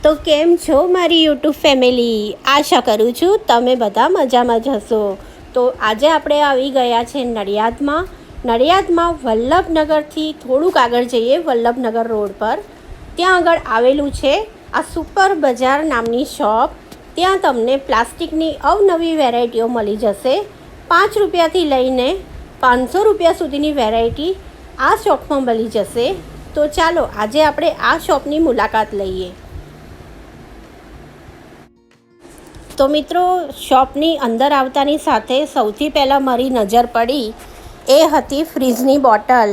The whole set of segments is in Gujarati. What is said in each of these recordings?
તો કેમ છો મારી યુટ્યુબ ફેમિલી? આશા કરું છું તમે બધા મજામાં જ હશો. તો આજે આપણે આવી ગયા છે નડિયાદમાં વલ્લભનગરથી થોડુંક આગળ જઈએ, વલ્લભનગર રોડ પર ત્યાં આગળ આવેલું છે આ સુપર બજાર નામની શોપ. ત્યાં તમને પ્લાસ્ટિકની અવનવી વેરાયટીઓ મળી જશે. 5 રૂપિયાથી લઈને 500 રૂપિયા સુધીની વેરાયટી આ શોપમાં મળી જશે. તો ચાલો આજે આપણે આ શોપની મુલાકાત લઈએ. તો મિત્રો, શોપની અંદર આવતાની સાથે સૌથી પહેલાં મારી નજર પડી એ હતી ફ્રીજની બોટલ.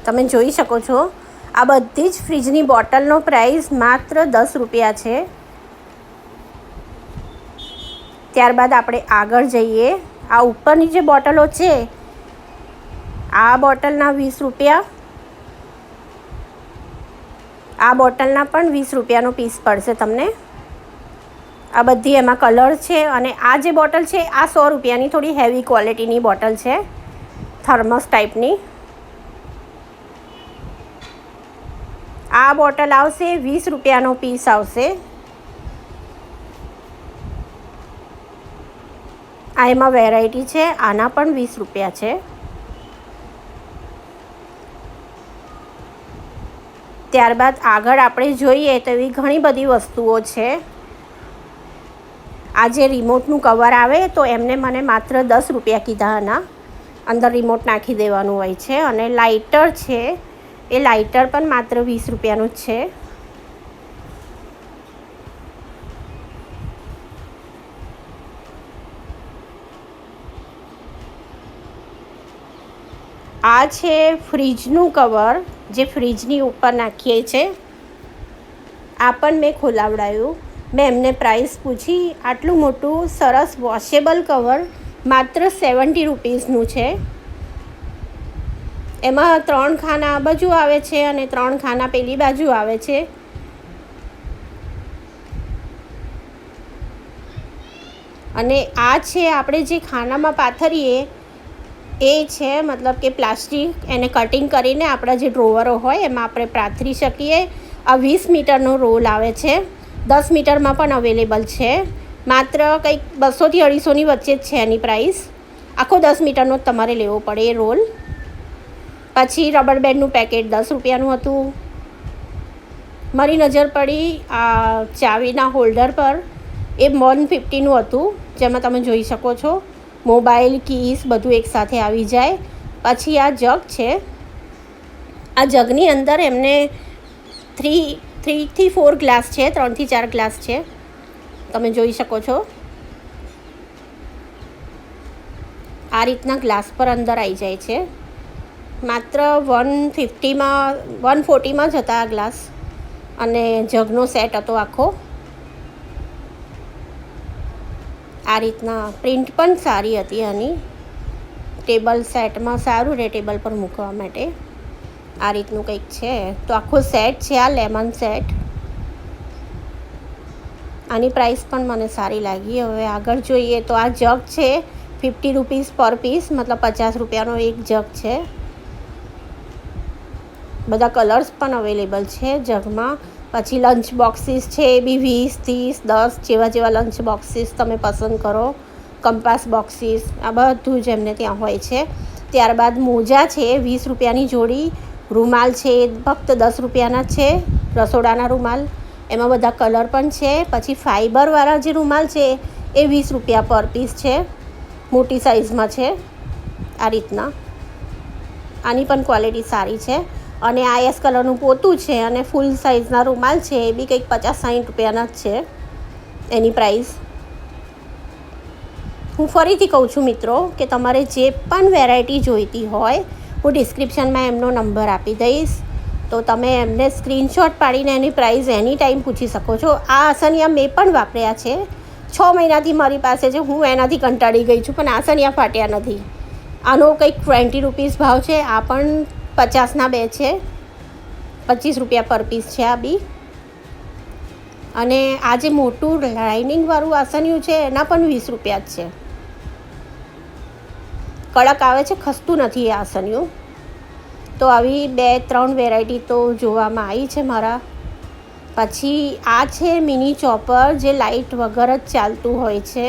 તમે જોઈ શકો છો આ બધી જ ફ્રીજની બોટલનો પ્રાઇસ માત્ર 10 રૂપિયા છે. ત્યારબાદ આપણે આગળ જઈએ. આ ઉપરની જે બોટલો છે આ બોટલના 20 રૂપિયા, આ બોટલના પણ 20 રૂપિયાનો પીસ પડશે તમને. આ બધી એમાં કલર છે. અને આ જે બોટલ છે આ 100 રૂપિયાની થોડી હેવી ક્વોલિટીની બોટલ છે, થર્મસ ટાઈપની. આ બોટલ આવશે 20 રૂપિયાનો પીસ આવશે. આ એમાં વેરાયટી છે, આના પણ 20 રૂપિયા છે. ત્યારબાદ આગળ આપણે જોઈએ તો એવી ઘણી બધી વસ્તુઓ છે. આ જે રિમોટનું કવર આવે તો એમને મને માત્ર 10 રૂપિયા કીધા. આના અંદર રિમોટ નાખી દેવાનું હોય છે. અને લાઇટર છે, એ લાઇટર પણ માત્ર 20 રૂપિયાનું જ છે. આ છે ફ્રીજનું કવર જે ફ્રીજની ઉપર નાખીએ છીએ. આ પણ મેં ખોલાવડાયું. મેં એમને પ્રાઇસ પૂછી. આટલું મોટું સરસ વોશેબલ કવર માત્ર 70 રૂપીસનું છે. એમાં 3 ખાના આ બાજુ આવે છે અને 3 ખાના પેલી બાજુ આવે છે. અને આ છે આપણે જે ખાનામાં પાથરીએ એ છે, મતલબ કે પ્લાસ્ટિક, એને કટિંગ કરીને આપણા જે ડ્રોવરો હોય એમાં આપણે પાથરી શકીએ. આ 20 મીટરનો રોલ આવે છે. 10 મીટરમાં પણ અવેલેબલ છે. માત્ર કંઈક 200 થી 250ની વચ્ચે જ છે એની પ્રાઇસ. આખો 10 મીટરનો જ તમારે લેવો પડે એ રોલ. પછી રબર બેન્ડનું પેકેટ 10 રૂપિયાનું હતું. મારી નજર પડી આ ચાવીના હોલ્ડર પર, એ 150નું હતું, જેમાં તમે જોઈ શકો છો મોબાઈલ, કીસ બધું એકસાથે આવી જાય. પછી આ જગ છે. આ જગની અંદર એમને 3 થી 4 ગ્લાસ છે, 3 થી 4 ગ્લાસ છે, તમે જોઈ શકો છો. આ રીતના ગ્લાસ પર અંદર આવી જાય છે. માત્ર 140માં જ હતા આ ગ્લાસ. અને જગનો સેટ હતો આખો. આ રીતના પ્રિન્ટ પણ સારી હતી આની. ટેબલ સેટમાં સારું રહે, ટેબલ પર મૂકવા માટે. આ રીતનું કંઈક છે. તો આખો સેટ છે આ લેમન સેટ. આની પ્રાઇસ પણ મને સારી લાગી. હવે આગળ જોઈએ તો આ જગ છે 50 રૂપીસ પર પીસ, મતલબ 50 રૂપિયાનો એક જગ છે. બધા કલર્સ પણ અવેલેબલ છે જગમાં. પછી લંચ બોક્સીસ છે, એ બી 20, 30, 10 જેવા લંચ બોક્સીસ તમે પસંદ કરો. કંપાસ બોક્સીસ, આ બધું જ એમને ત્યાં હોય છે. ત્યારબાદ મોજા છે 20 રૂપિયાની જોડી. રૂમાલ છે ફક્ત 10 રૂપિયાના છે, રસોડાના રૂમાલ. એમાં બધા કલર પણ છે. પછી ફાઈબરવાળા જે રૂમાલ છે એ 20 રૂપિયા પર પીસ છે, મોટી સાઇઝમાં છે. આ રીતના આની પણ ક્વોલિટી સારી છે. અને આ એસ કલરનું પોતું છે અને ફૂલ સાઇઝના રૂમાલ છે, એ બી કંઈક 50-60 રૂપિયાના જ છે એની પ્રાઇસ. હું ફરીથી કહું છું મિત્રો કે તમારે જે પણ વેરાયટી જોઈતી હોય, હું ડિસ્ક્રિપ્શનમાં એમનો નંબર આપી દઈશ. તો તમે એમને સ્ક્રીનશોટ પાડીને એની પ્રાઇસ એની ટાઈમ પૂછી શકો છો. આ આસનિયા મેં પણ વાપર્યા છે. 6 મહિનાથી મારી પાસે છે. હું એનાથી કંટાળી ગઈ છું, પણ આસનિયા ફાટ્યા નથી. આનો કંઈક 20 રૂપીસ ભાવ છે. આ પણ 50ના 2 છે, 25 રૂપિયા પર પીસ છે આ બી. અને આ જે મોટું લાઇનિંગવાળું આસનિયું છે એના પણ 20 રૂપિયા જ છે. કડક આવે છે, ખસતું નથી એ આસનિયું. તો આવી 2-3 વેરાયટી તો જોવામાં આવી છે મારા. પછી આ છે મિની ચોપર, જે લાઇટ વગર જ ચાલતું હોય છે.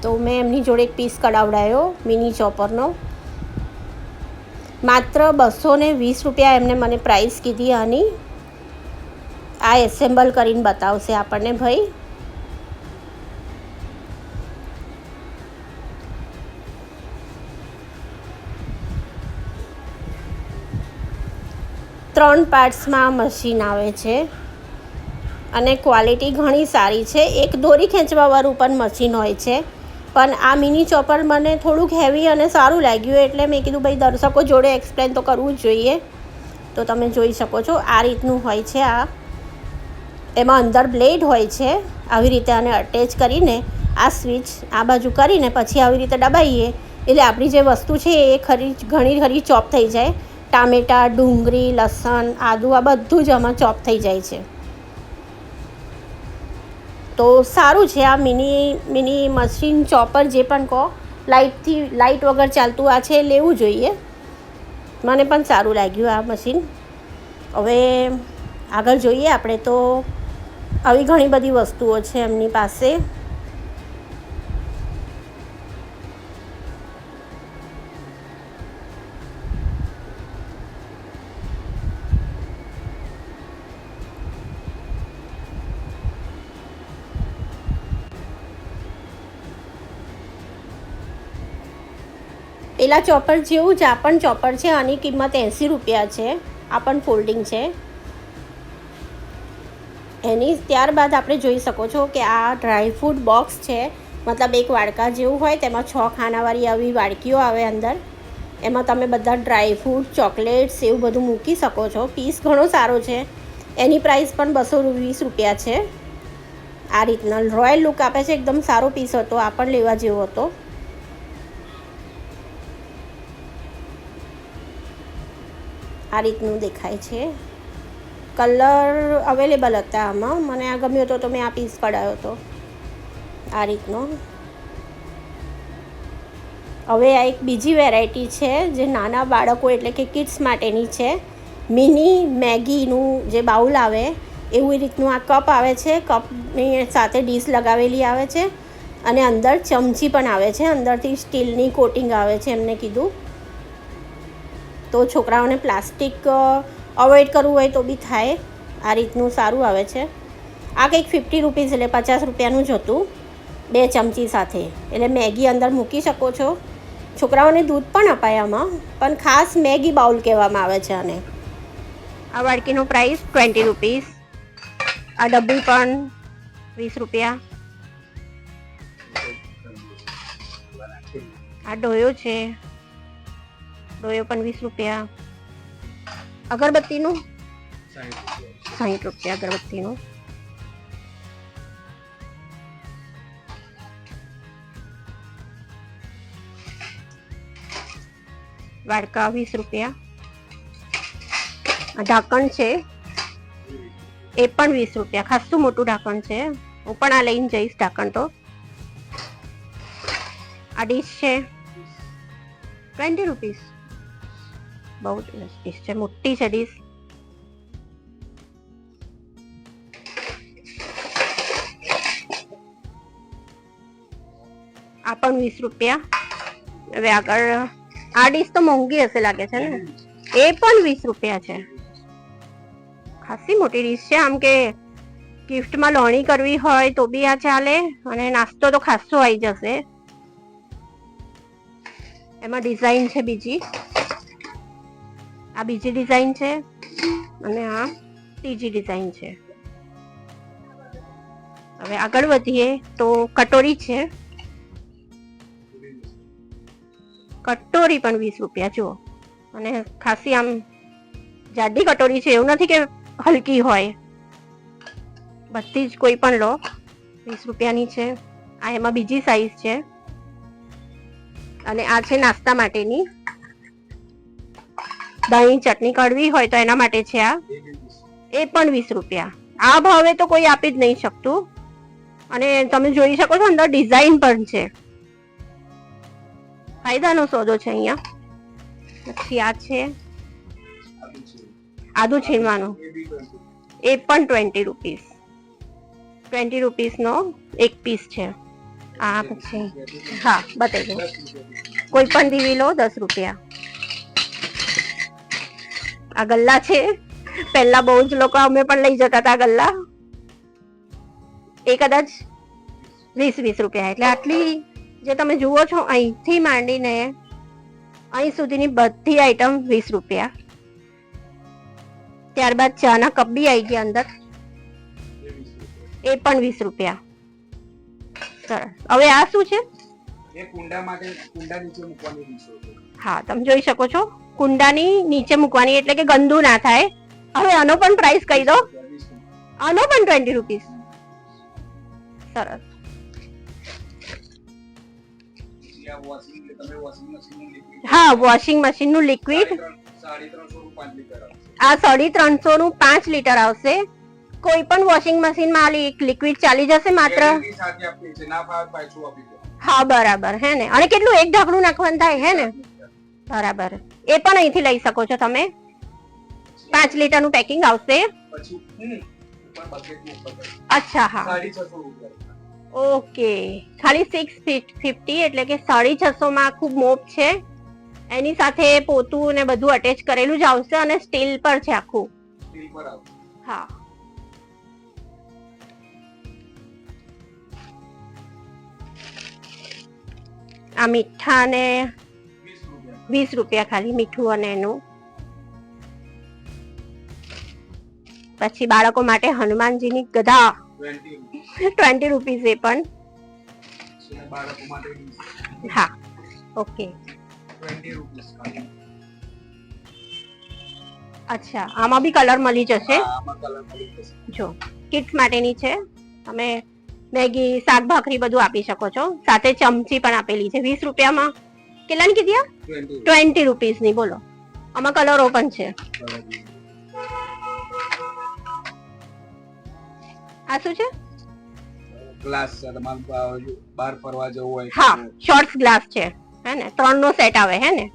તો મેં એમની જોડે એક પીસ કઢાવડાયો મિની ચોપરનો. માત્ર 220 રૂપિયા એમને મને પ્રાઇસ કીધી આની. આ એસેમ્બલ કરીને બતાવશે આપણને ભાઈ. ત્રણ પાર્ટ્સમાં મશીન આવે છે અને ક્વોલિટી ઘણી સારી છે. એક દોરી ખેંચવાવાળું પણ મશીન હોય છે, પણ આ મિની ચોપર મને થોડુંક હેવી અને સારું લાગ્યું, એટલે મેં કીધું ભાઈ દર્શકો જોડે એક્સપ્લેન તો કરવું જ જોઈએ. તો તમે જોઈ શકો છો આ રીતનું હોય છે. એમાં અંદર બ્લેડ હોય છે. આવી રીતે આને અટેચ કરીને આ સ્વિચ આ બાજુ કરીને પછી આવી રીતે દબાવીએ એટલે આપણી જે વસ્તુ છે એ ઘણી ખરી ચોપ થઈ જાય. ટામેટાં, ડુંગળી, લસણ, આદુ આ બધું જ આમાં ચોપ થઈ જાય છે. તો સારું છે આ મિની મશીન ચોપર, જે પણ કહો. લાઇટ વગર ચાલતું આ છે, લેવું જોઈએ. મને પણ સારું લાગ્યું આ મશીન. હવે આગળ જોઈએ આપણે. તો આવી ઘણી બધી વસ્તુઓ છે એમની પાસે. પેલા ચોપર જેવું જ આ પણ ચોપર છે. આની કિંમત 80 રૂપિયા છે. આ પણ ફોલ્ડિંગ છે એની. ત્યારબાદ આપણે જોઈ શકો છો કે આ ડ્રાયફ્રૂટ બોક્સ છે. મતલબ એક વાડકા જેવું હોય, તેમાં 6 ખાનાવાળી આવી વાડકીઓ આવે અંદર. એમાં તમે બધા ડ્રાયફ્રૂટ, ચોકલેટ્સ એવું બધું મૂકી શકો છો. પીસ ઘણો સારો છે. એની પ્રાઇસ પણ 220 રૂપિયા છે. આ રીતના રોયલ લુક આપે છે. એકદમ સારો પીસ હતો. આ પણ લેવા જેવો હતો. આ રીતનું દેખાય છે. કલર અવેલેબલ હતા આમાં. મને આ ગમ્યો હતો તો મેં આ પીસ કઢાવ્યો હતો આ રીતનો. હવે આ એક બીજી વેરાયટી છે જે નાના બાળકો એટલે કે કિડ્સ માટેની છે. મિની મેગીનું જે બાઉલ આવે એવું રીતનું આ કપ આવે છે. કપની સાથે ડીશ લગાવેલી આવે છે અને અંદર ચમચી પણ આવે છે. અંદરથી સ્ટીલની કોટિંગ આવે છે એમને કીધું. તો છોકરાઓને પ્લાસ્ટિક અવોઇડ કરવું હોય તો બી થાય. આ રીતનું સારું આવે છે. આ કંઈક 50 રૂપીસ એટલે 50 રૂપિયાનું જ હતું. 2 ચમચી સાથે એટલે મેગી અંદર મૂકી શકો છો. છોકરાઓને દૂધ પણ અપાય આમાં, પણ ખાસ મેગી બાઉલ કહેવામાં આવે છે આને. આ વાડકીનો પ્રાઇસ 20 રૂપીસ. આ ડબ્બી પણ 20 રૂપિયા. આ ડોયો છે. ડોયો પણ 20 રૂપિયા. અગરબત્તીનું 60 રૂપિયા અગરબત્તીનું. વાડકા 20 રૂપિયા. ઢાંકણ છે એ પણ 20 રૂપિયા. ખાસું મોટું ઢાંકણ છે. હું પણ આ લઈને જઈશ ઢાંકણ તો. આ ડીશ છે 20 રૂપીસ. બહુ ડીશ છે, મોટી છે ડીશ. આ પણ 20 રૂપિયા. હવે આગળ આ ડીશ તો મોંઘી હશે લાગે છે ને. એ પણ 20 રૂપિયા છે. ખાસી મોટી ડીશ છે. આમ કે ગિફ્ટમાં લોણી કરવી હોય તો બી આ ચાલે, અને નાસ્તો તો ખાસો આવી જશે. એમાં ડિઝાઇન છે બીજી. આ બીજી ડિઝાઇન છે અને આ ત્રીજી ડિઝાઇન છે. હવે આગળ વધીએ તો કટોરી છે. કટોરી પણ 20 રૂપિયા જુઓ. અને ખાસી આમ જાડી કટોરી છે, એવું નથી કે હલકી હોય. બધી જ કોઈ પણ લો 20 રૂપિયાની છે. આ એમાં બીજી સાઈઝ છે. અને આ છે નાસ્તા માટેની. દહીં ચટણી કડવી હોય તો એના માટે છે આ. એ પણ 20 રૂપિયા. આ ભાવે તો કોઈ આપી જ નહીં શકતું. અને તમે જોઈ શકો છો અંદર ડિઝાઇન પણ છે. ફાયદાનો સોદો છે અહીંયા. પછી આ છે. આદુ છીણવાનું એ પણ 20 રૂપીસ. 20 રૂપીસનો એક પીસ છે. આ પછી હા બતાવી દો. કોઈ પણ દીવી લો 10 રૂપિયા. આ ગલ્લા છે. પહેલા બહુ જ લોકો અમે પણ લઈ જતા હતા ગલ્લા. એ કદાચ 20 રૂપિયા. એટલે આટલી જે તમે જુઓ છો અહીંથી માંડીને અહીં સુધીની બધી આઈટમ 20 રૂપિયા. ત્યારબાદ ચાના કપ બી આવી ગયા અંદર, એ પણ 20 રૂપિયા. સરસ. હવે આ શું છે? હા તમે જોઈ શકો છો, કુંડાની નીચે મૂકવાની એટલે કે ગંદુ ના થાય. હવે આનો પણ પ્રાઇસ કહી દો. આનો પણ 20 રૂપીસ. સરસ. હા વોશિંગ મશીન નું લિક્વિડ આ 350 નું 5 લીટર આવશે. કોઈ પણ વોશિંગ મશીન માં લિક્વિડ ચાલી જશે માત્ર. હા બરાબર હે ને. અને કેટલું? એક ઢાંકણું નાખવાનું થાય હે ને? બરાબર. એ પણ અહીંથી લઈ શકો છો તમે. 5 લીટર નું પેકિંગ આવશે. અચ્છા હા ઓકે. ખાલી 650 એટલે કે 650 માં આખું મોપ છે. એની સાથે પોતું ને બધું અટેચ કરેલું જ આવશે અને સ્ટીલ પર છે આખું. હા આ મીઠા ને 20 રૂપિયા ખાલી મીઠું અને એનું. પછી બાળકો માટે હનુમાનજીની ગદા 20 રૂપીસ. એ પણ હા ઓકે. અચ્છા આમાં બી કલર મળી જશે. જો કિડ્સ માટેની છે. તમે મેગી શાક ભાખરી બધું આપી શકો છો. સાથે ચમચી પણ આપેલી છે 20 રૂપિયામાં. કેટલાની કીધી? 20 રૂપીસ ની. બોલો આમાં કલરો પણ છે. આ શું છે? ગ્લાસ છે. તમારે બહાર ફરવા જવું હોય. હા શોર્ટ્સ ગ્લાસ છે હે ને. 3 નો સેટ આવે હે ને?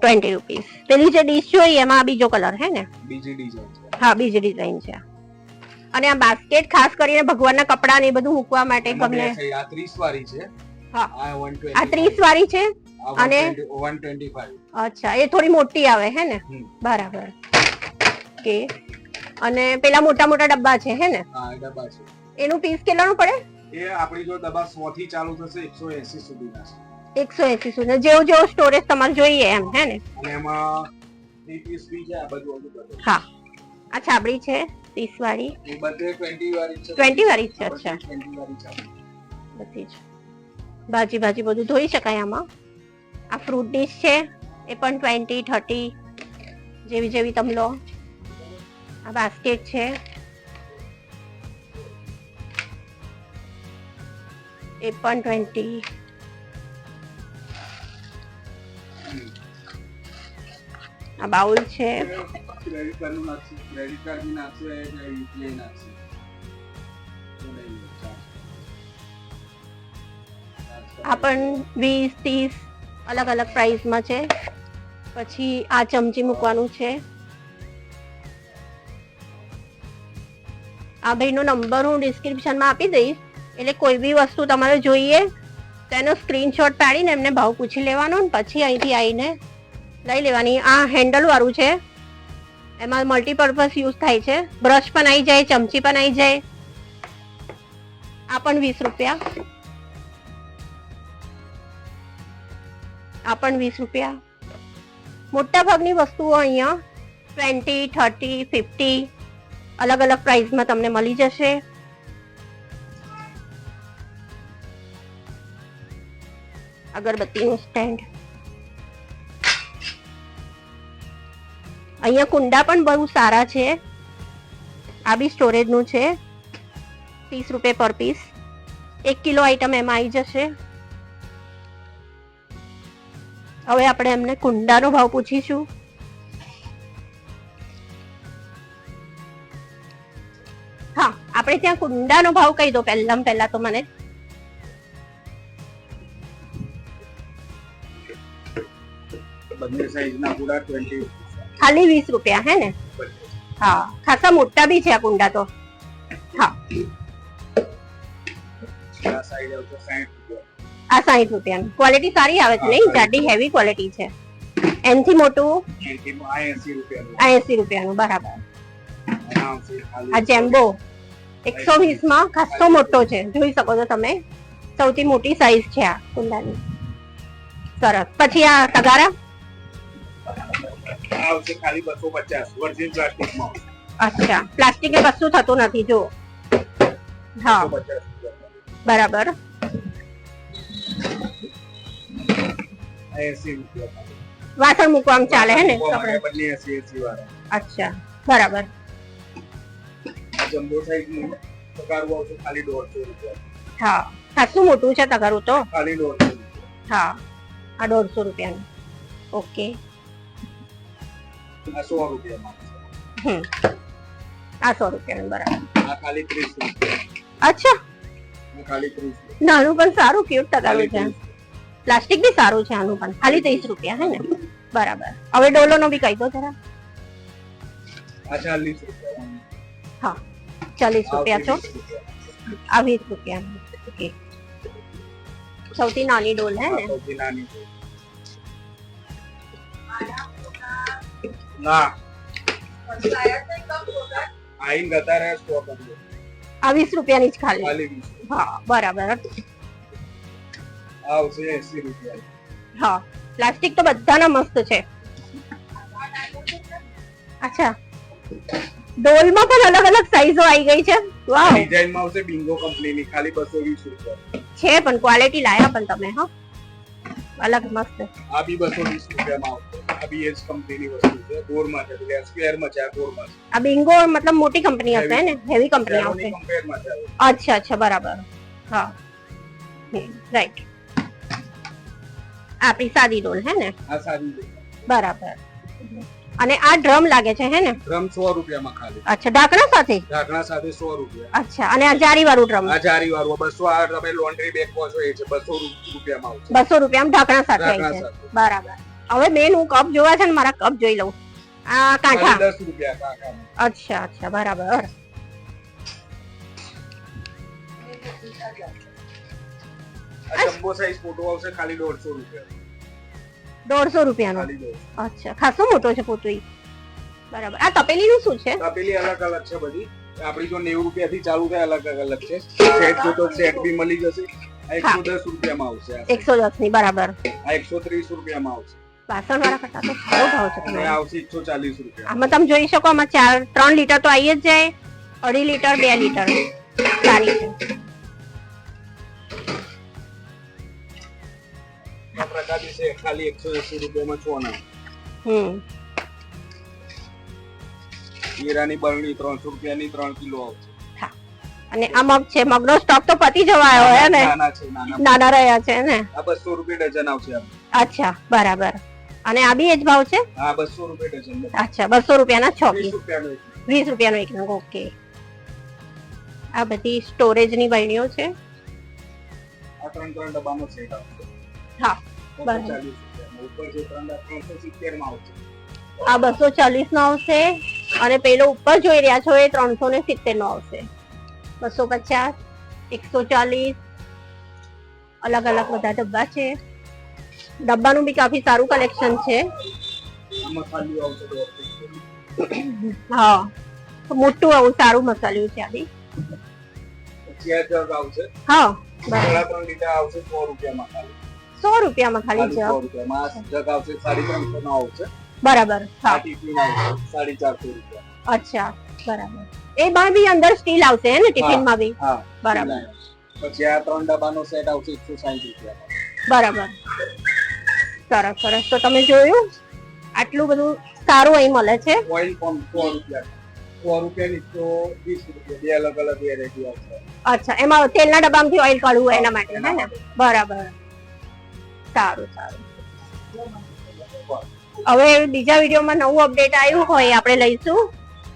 20 રૂપીસ. પેલી જે ડીશ જોઈએ એમાં બીજો કલર હે ને? બીજી ડિઝાઇન છે. હા બીજી ડિઝાઇન છે. અને આ બાસ્કેટ ખાસ કરીને ભગવાનના કપડા ને એ બધું મૂકવા માટે ગમે. આ 30 વાળી છે. હા આ 120. આ 30 વાળી છે અને 125. અચ્છા એ થોડી મોટી આવે હે ને? બરાબર ઓકે. અને પેલા મોટા મોટા ડબ્બા છે હે ને? હા ડબ્બા છે. એનું પીસ કેટલાનું પડે? એ આપણી જો ડબ્બા 100 થી ચાલુ થશે 180 સુધીના છે. 180 સુધી. જેવું જેવું સ્ટોરેજ તમારે જોઈએ એમ હે ને? અને એમાં 3 પીસ બી છે. આ બધું અલગ. હા આ છાબડી છે 30 વાળી. એ બધે 20 વાળી છે. 20 વાળી છે. અચ્છા 20 વાળી છે. બધી જ ભાજી બધું ધોઈ શકાય આમાં. આ ફ્રૂટ ડીશ છે એ પણ 20 30 જેવી જેવી તમે લો. આ બાસ્કેટ છે એ પણ 20. આ બાઉલ છે. ક્રેડિટ કાર્ડ નું નાખશે. ક્રેડિટ કાર્ડ બી નાખશે અને યુપીઆઈ નાખશે. આ પણ 20 30 અલગ અલગ પ્રાઇસમાં છે. પછી આ ચમચી મૂકવાનું છે. આ ભાઈનો નંબર હું ડિસ્ક્રિપ્શનમાં આપી દઈશ. એટલે કોઈ બી વસ્તુ તમારે જોઈએ તેનો સ્ક્રીનશોટ પાડીને એમને ભાવ પૂછી લેવાનો ને પછી અહીંથી આવીને લઈ લેવાની. આ હેન્ડલ વાળું છે. એમાં મલ્ટીપર્પઝ યુઝ થાય છે. બ્રશ પણ આવી જાય, ચમચી પણ આવી જાય. આ પણ 20 રૂપિયા. આ પણ 20 રૂપિયા. મોટા ભાગની વસ્તુઓ અહીંયા 20 30 50 અલગ અલગ પ્રાઇસમાં તમને મળી જશે. અગરબત્તીનું સ્ટેન્ડ. અહીંયા કુંડા પણ બહુ સારા છે. આ બી સ્ટોરેજનું છે. 30 રૂપિયા પર પીસ. 1 કિલો આઈટમ એમાં આવી જશે. હવે આપણે એમને કુંડાનો ભાવ પૂછીશું. હા આપણે ત્યાં કુંડાનો ભાવ કહી દો પહેલા તો મને. બંને સાઈઝના કુંડા 20. ખાલી 20 રૂપિયા હે ને? હા, ખાસા મોટા બી છે આ કુંડા તો. હા, આ સાઈડ આવશે 60 રૂપિયા. આ 60 રૂપિયાનું. ક્વોલિટી સારી આવે છે નહીં? જાડી હેવી ક્વોલિટી છે. એનથી મોટું આ 80 રૂપિયાનું. આ 80 રૂપિયાનું, બરાબર. આ આવશે ખાલી આ જેમ્બો 120 માં ખાસો મોટો છે, જોઈ શકો છો તમે. સૌથી મોટી સાઈઝ છે આ કુંડાની. સરસ. પછી આ તગારા આ આવશે ખાલી 250 વર્જિન પ્લાસ્ટિકમાં. અચ્છા, પ્લાસ્ટિક એ કશું થતું નથી જો. હા, 250 રૂપિયા. બરાબર. આ 80 રૂપિયા. વાસણ મૂકવામાં ચાલે હે ને આપણે કપડાં? બંને 80 વાળા. અચ્છા, બરાબર. આ જમ્બો સાઈઝનું તગારું આવશે ખાલી 150 રૂપિયા. હા, ખાસું મોટું છે તગારું તો. ખાલી 150 રૂપિયા. હા, આ 150 રૂપિયાનું. ઓકે. આ 100 રૂપિયામાં આવશે. આ 100 રૂપિયાનું, બરાબર. આ ખાલી 30 રૂપિયા. અચ્છા, આ ખાલી 30 રૂપિયા. નાનું પણ સારું ક્યુટ તગારું છે. ખાલી 30. પ્લાસ્ટિક બી સારું છે આનું પણ. ખાલી 30 રૂપિયા હે ને? બરાબર. હવે ડોલો નો બી કહી દો જરા. આ 40 રૂપિયા. હા, 40 રૂપિયા છો. 20 રૂપિયા. આ 20 રૂપિયા. ઓકે. સૌથી નાની ડોલ હે ને? આ સૌથી નાની છે. ના આઈન ગતા રહે સ્ટોક અંદર. આ 20 રૂપિયાની જ ખાલી. ખાલી 20. હા, બરાબર. આ આવશે 80 રૂપિયા. હા, પ્લાસ્ટિક તો બધાના મસ્ત છે. અચ્છા, ડોલમાં પણ અલગ અલગ સાઈઝો આવી ગઈ છે. વાવ. ડિઝાઇનમાં આવશે બિંગો કંપનીની ખાલી 220 રૂપિયા. છે પણ ક્વોલિટી લાયા પણ તમે. હા, અલગ મસ્ત. આ બી 220 રૂપિયામાં આવશે. આ બી એજ કંપનીની વસ્તુ છે. ગોરમાં છે, એટલે સ્ક્વેરમાં છે. આ ગોરમાં છે. આ બિંગો મતલબ મોટી કંપની હશે ને? હેવી કંપની આવશે. કમ્પેરમાં છે. અચ્છા અચ્છા, બરાબર. હા, રાઈટ. આપણી સાદી ડોલ હે ને? આ સારી છે. બરાબર. અને આ ડ્રમ લાગે છે હે ને? ડ્રમ 100 રૂપિયામાં ખાલી. અચ્છા, ઢાંકણા સાથે? ઢાંકણા સાથે 100 રૂપિયા. અચ્છા, અને આ જારી વાળું ડ્રમ? આ જારી વાળું 200. આ તમે લોન્ડ્રી બેગ કહો છો એ છે 200 રૂપિયામાં આવશે. 200 રૂપિયામાં ઢાંકણા સાથે આવી છે. ઢાંકણા સાથે. બરાબર. હવે બેન હું કપ જોવા છે ને, મારા કપ જોઈ લઉં. આ કાંઠા? ખાલી 10 રૂપિયા કાકામાં. અચ્છા અચ્છા, બરાબર. આ જમ્બો સાઈઝ ફોટો આવશે ખાલી 150 રૂપિયા. 150 રૂપિયાનો? ખાલી 150. અચ્છા, ખાસો મોટો છે ફોટો ઈ. બરાબર. આ તપેલીનું શું છે? તપેલી અલગ અલગ છે બધી. આપણી જો 90 રૂપિયાથી ચાલુ થાય અલગ અલગ છે. સેટ જો તો સેટ બી મળી જશે. આ 110 રૂપિયામાં આવશે. 110 ની, બરાબર. આ 130 રૂપિયામાં આવશે. વાસણ વાળા કરતા તો સારો ભાવ છે અને તમારો. આવશે 140 રૂપિયા. આમાં તમે જોઈ શકો, આમાં 3 લીટર તો આવી જ જાય. 2.5 લીટર, 2 લીટર સારી છે. આ પ્રકારની છે ખાલી 180 રૂપિયામાં 6 ના. હીરાની બરણી 300 રૂપિયાની 3 કિલો આવશે. અને આ મગ છે. મગનો સ્ટોક તો પતી જવાયો હે ને? નાના છે, નાના. નાના રહ્યા છે ને? આ 200 રૂપિયા ડઝન આવશે. અચ્છા, બરાબર. અને આ બી એ જ ભાવ છે? હા, 200 રૂપિયા ડઝન. અચ્છા, 200 રૂપિયાના 6 20 પીસ. રૂપિયાનો 20 રૂપિયાનો એક નંગ. ઓકે. આ બધી સ્ટોરેજ ની બરણીઓ છે. આ 3 ડબ્બાનો સેટ આવશે. હા, 240 રૂપિયાનો. ઉપર જે 370 માં આવશે. આ 240 નો આવશે. અને પેલો ઉપર જોઈ રહ્યા છો એ 370 નો આવશે. 250, 140 અલગ અલગ બધા ડબ્બા છે. ડબ્બાનું બી કાફી સારું કલેક્શન છે. આમાં ખાલી આવશે 250. હા, મોટું આવું સારું મસાલ્યું છે આ બી. પછી આ જગ આવશે. હા, થોડા બરાબર. 3 લીટર આવશે 100 રૂપિયામાં ખાલી. 100 રૂપિયામાં ખાલી ખાલી જગ. 100 રૂપિયામાં. આ જગ આવશે 350 નો આવશે. બરાબર. આ હા, ટિફિન આવશે 450 રૂપિયા. અચ્છા, બરાબર. એમાં બી અંદર સ્ટીલ આવશે હે ને? ટિફિન માં બી? હા, બરાબર. પછી આ 3 ડબ્બાનો સેટ આવશે 160 રૂપિયામાં. બરાબર. સરસ સરસ. તો તમે જોયું, આટલું બધું સારું અહીં મળે છે. ઓઇલ પંપ 100 રૂપિયા. 100 રૂપિયાની તો 20 રૂપિયા. બે અલગ અલગ વેરાયટી આવશે. અચ્છા, એમાં તેલના ડબ્બામાંથી ઓઇલ કાઢવું એના માટે હે ને? બરાબર. સારું સારું. હવે બીજા વિડીયોમાં નવું અપડેટ આવ્યું હોય આપણે લઈશું.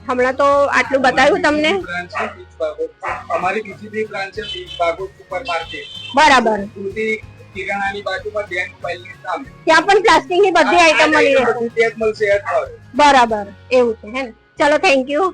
હમણાં તો આટલું બતાવ્યું તમને. અમારી બીજી બી બ્રાન્ચ છે, બીજ બાગોદ સુપર માર્કેટ. બરાબર. કિરાણાની બાજુમાં જૈન મોબાઈલની સામે ત્યાં પણ પ્લાસ્ટિકની બધી આઈટમ મળી રહેશે. બધું ત્યાં જ મળશે. બરાબર, એવું છે હે ને. ચલો, થેન્ક યુ.